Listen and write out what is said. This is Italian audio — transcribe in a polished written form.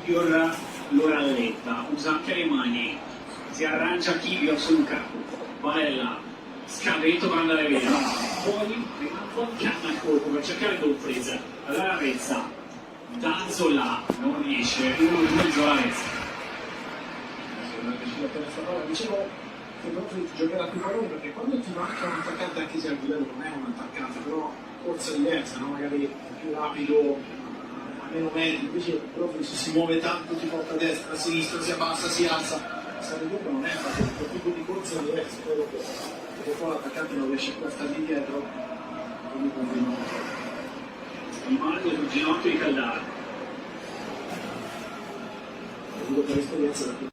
Kivior lo rallenta, usa anche le mani, si arrangia Kivior sul capo, Varela, scavetto per andare via, poi prima un po' in canna il colpo per cercare Dumfries, allora Rezza, Danzola, non riesce, 1-2 gioca Rezza. Dicevo che proprio giocherà più pallone perché quando ti manca un attaccante, anche se al livello non è un attaccante, però forza diversa, no? Magari più rapido, a meno metri, invece proprio se si muove tanto, ti porta a destra, a sinistra, si abbassa, si alza, stare dietro non è facile, il tipo di corsa è diverso, quello che poi l'attaccante non riesce più a stare lì dietro, quindi continua. Rimane sul ginocchio di Caldara. Lo dico per esperienza perché